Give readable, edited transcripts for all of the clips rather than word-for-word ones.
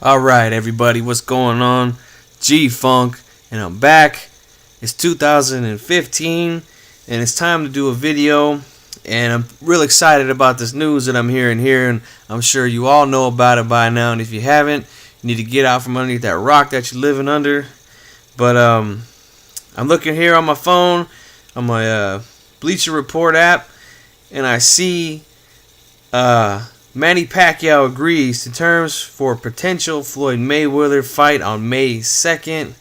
Alright, everybody, what's going on? G-Funk, and I'm back. It's 2015, and it's time to do a video. And I'm real excited about this news that I'm hearing here, and I'm sure you all know about it by now. And if you haven't, you need to get out from underneath that rock that you're living under. But I'm looking here on my phone, on my Bleacher Report app, and I see Manny Pacquiao agrees to terms for potential Floyd Mayweather fight on May 2nd.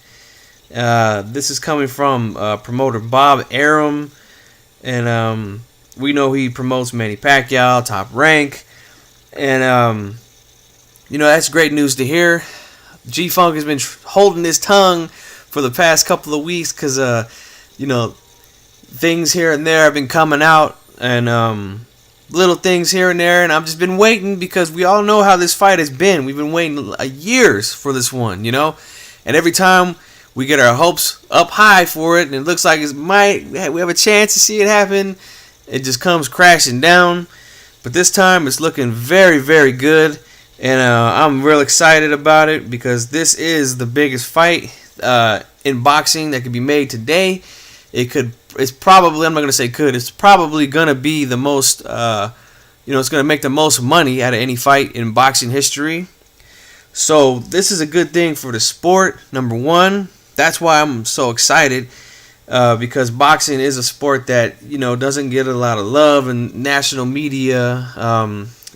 This is coming from promoter Bob Arum, and we know he promotes Manny Pacquiao, Top Rank, and that's great news to hear. G-Funk has been holding his tongue for the past couple of weeks because things here and there have been coming out, and little things here and there, and I've just been waiting because we all know how this fight has been. We've been waiting years for this one, and every time we get our hopes up high for it, and it looks like we have a chance to see it happen, it just comes crashing down. But this time it's looking very, very good, and I'm real excited about it because this is the biggest fight in boxing that could be made today. It's probably, I'm not going to say could, it's probably going to be the most, it's going to make the most money out of any fight in boxing history. So this is a good thing for the sport, number one. That's why I'm so excited, because boxing is a sport that, doesn't get a lot of love in national media.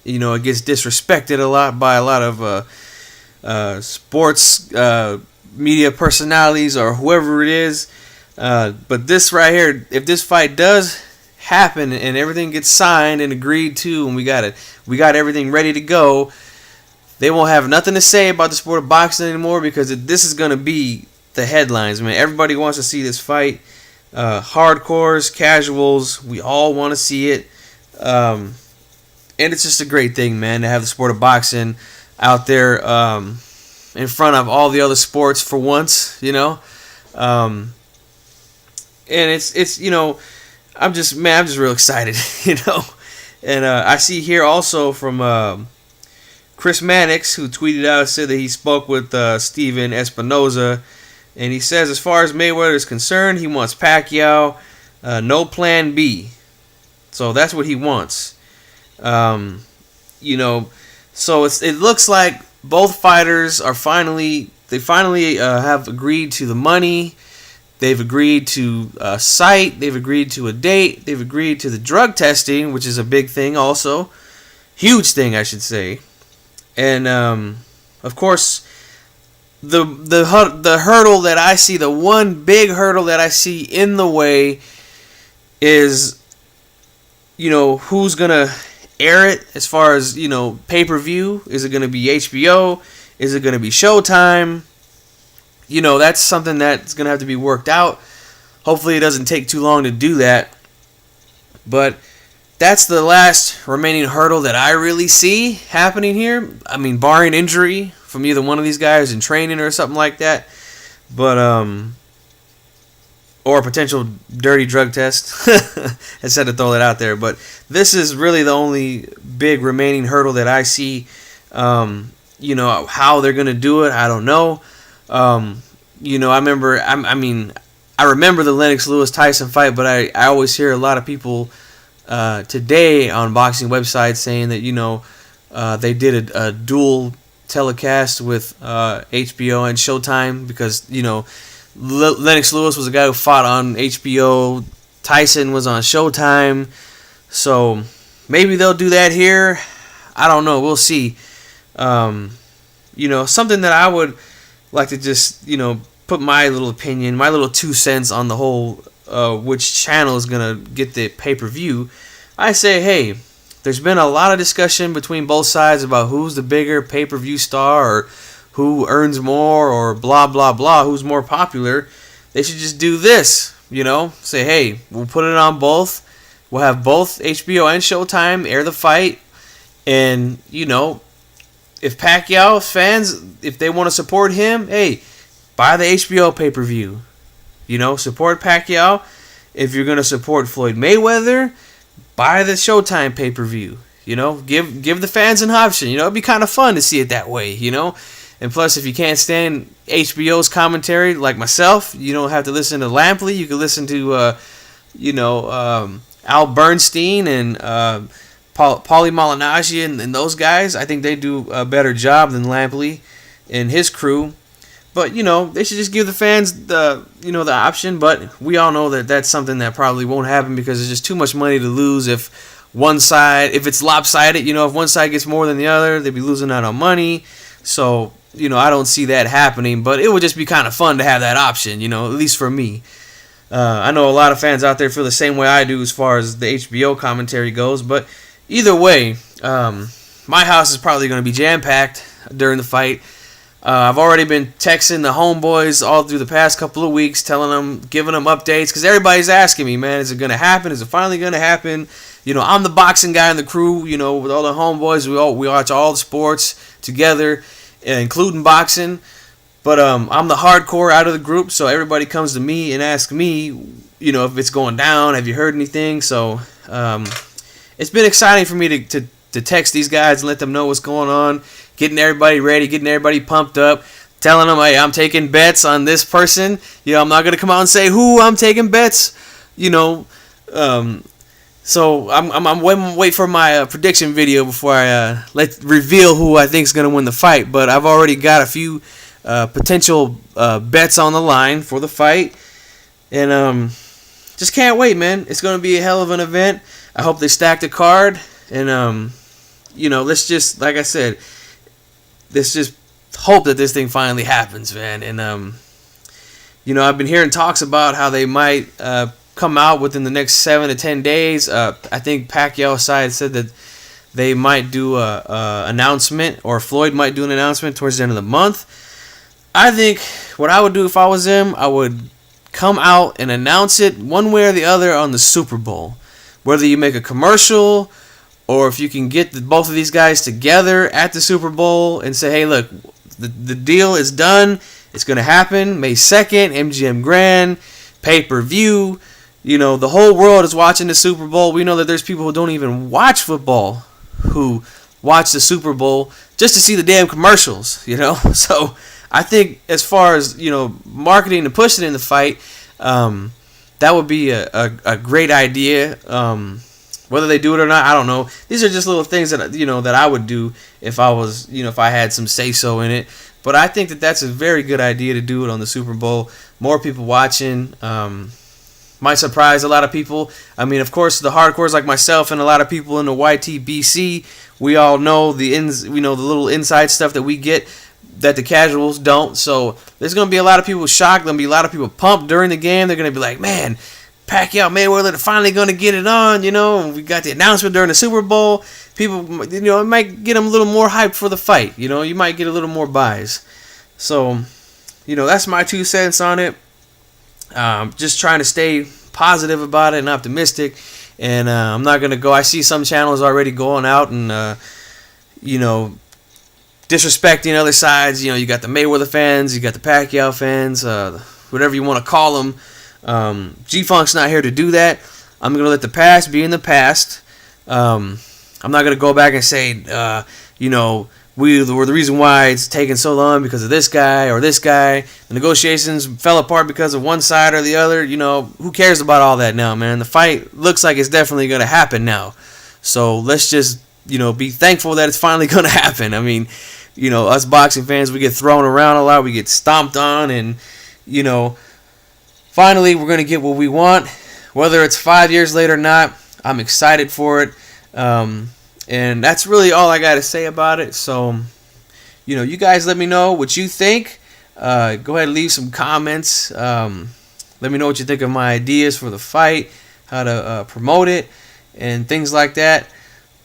It gets disrespected a lot by a lot of sports media personalities or whoever it is. But this right here, if this fight does happen and everything gets signed and agreed to, and we got everything ready to go, they won't have nothing to say about the sport of boxing anymore because this is going to be the headlines, man. Everybody wants to see this fight. Hardcores, casuals, we all want to see it. And it's just a great thing, man, to have the sport of boxing out there in front of all the other sports for once, And it's I'm just real excited, And I see here also from Chris Mannix, who tweeted out, said that he spoke with Steven Espinoza, and he says as far as Mayweather is concerned, he wants Pacquiao, no plan B. So that's what he wants. So it looks like both fighters are finally have agreed to the money. They've agreed to a site. They've agreed to a date. They've agreed to the drug testing, which is a big thing also. Huge thing, I should say. And, of course, the hurdle that I see, the one big hurdle that I see in the way is, who's going to air it as far as, pay-per-view. Is it going to be HBO? Is it going to be Showtime? That's something that's going to have to be worked out. Hopefully it doesn't take too long to do that. But that's the last remaining hurdle that I really see happening here. I mean, barring injury from either one of these guys in training or something like that. But, or a potential dirty drug test. I just had to throw that out there. But this is really the only big remaining hurdle that I see. How they're going to do it, I don't know. I remember the Lennox Lewis Tyson fight, but I always hear a lot of people today on boxing websites saying that they did a dual telecast with HBO and Showtime because Lennox Lewis was a guy who fought on HBO, Tyson was on Showtime, so maybe they'll do that here. I don't know, we'll see. Something that I would like to just, put my little opinion, my little 2 cents on the whole, which channel is going to get the pay-per-view. I say, hey, there's been a lot of discussion between both sides about who's the bigger pay-per-view star or who earns more or blah, blah, blah, who's more popular. They should just do this, say, hey, we'll put it on both. We'll have both HBO and Showtime air the fight. And, if Pacquiao fans, if they want to support him, hey, buy the HBO pay-per-view. Support Pacquiao. If you're going to support Floyd Mayweather, buy the Showtime pay-per-view. Give the fans an option. It'd be kind of fun to see it that way, And plus, if you can't stand HBO's commentary, like myself, you don't have to listen to Lampley. You can listen to, Al Bernstein and Paulie Malignaggi and those guys. I think they do a better job than Lampley and his crew. But, they should just give the fans the option. But we all know that that's something that probably won't happen because there's just too much money to lose if it's lopsided. If one side gets more than the other, they'd be losing out on money. So, I don't see that happening. But it would just be kind of fun to have that option, at least for me. I know a lot of fans out there feel the same way I do as far as the HBO commentary goes. But either way, my house is probably going to be jam-packed during the fight. I've already been texting the homeboys all through the past couple of weeks, telling them, giving them updates, because everybody's asking me, man, is it going to happen? Is it finally going to happen? I'm the boxing guy in the crew, with all the homeboys. We watch all the sports together, including boxing. But I'm the hardcore out of the group, so everybody comes to me and asks me, if it's going down, have you heard anything? So it's been exciting for me to text these guys and let them know what's going on, getting everybody ready, getting everybody pumped up, telling them, hey, I'm taking bets on this person. I'm not going to come out and say who I'm taking bets, So I'm wait for my prediction video before I reveal who I think is going to win the fight. But I've already got a few potential bets on the line for the fight. And just can't wait, man. It's going to be a hell of an event. I hope they stack the card. And, let's just, like I said, let's just hope that this thing finally happens, man. And, I've been hearing talks about how they might come out within the next 7 to 10 days. I think Pacquiao side said that they might do a announcement, or Floyd might do an announcement towards the end of the month. I think what I would do if I was him, I would come out and announce it one way or the other on the Super Bowl. Whether you make a commercial, or if you can get both of these guys together at the Super Bowl and say, hey, look, the deal is done. It's going to happen May 2nd, MGM Grand, pay-per-view. The whole world is watching the Super Bowl. We know that there's people who don't even watch football who watch the Super Bowl just to see the damn commercials, So I think as far as, marketing and pushing in the fight, that would be a great idea. Whether they do it or not, I don't know. These are just little things that that I would do if I was if I had some say so in it. But I think that that's a very good idea to do it on the Super Bowl. More people watching might surprise a lot of people. I mean, of course, the hardcores like myself and a lot of people in the YTBC, we all know the little inside stuff that we get that the casuals don't. So there's gonna be a lot of people shocked. There'll be a lot of people pumped during the game. They're gonna be like, man, Pacquiao, Mayweather, they're finally going to get it on, We got the announcement during the Super Bowl. People, it might get them a little more hyped for the fight. You might get a little more buys. So, that's my 2 cents on it. Just trying to stay positive about it and optimistic. And I'm not going to go. I see some channels already going out and, disrespecting other sides. You got the Mayweather fans, you got the Pacquiao fans, whatever you want to call them. G-Funk's not here to do that. I'm going to let the past be in the past. I'm not going to go back and say, we were the reason why it's taking so long because of this guy or this guy. The negotiations fell apart because of one side or the other. Who cares about all that now, man? The fight looks like it's definitely going to happen now. So let's just, be thankful that it's finally going to happen. I mean, us boxing fans, we get thrown around a lot. We get stomped on and, finally, we're going to get what we want. Whether it's 5 years later or not, I'm excited for it. And that's really all I got to say about it. So, you guys let me know what you think. Go ahead and leave some comments. Let me know what you think of my ideas for the fight, how to promote it, and things like that.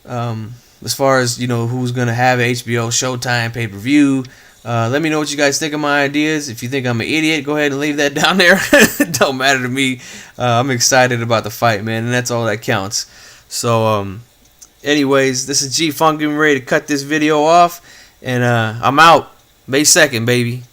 As far as, who's going to have HBO, Showtime, pay-per-view. Let me know what you guys think of my ideas. If you think I'm an idiot, go ahead and leave that down there. It don't matter to me. I'm excited about the fight, man, and that's all that counts. So, anyways, this is G-Funk getting ready to cut this video off, and I'm out. May 2nd, baby.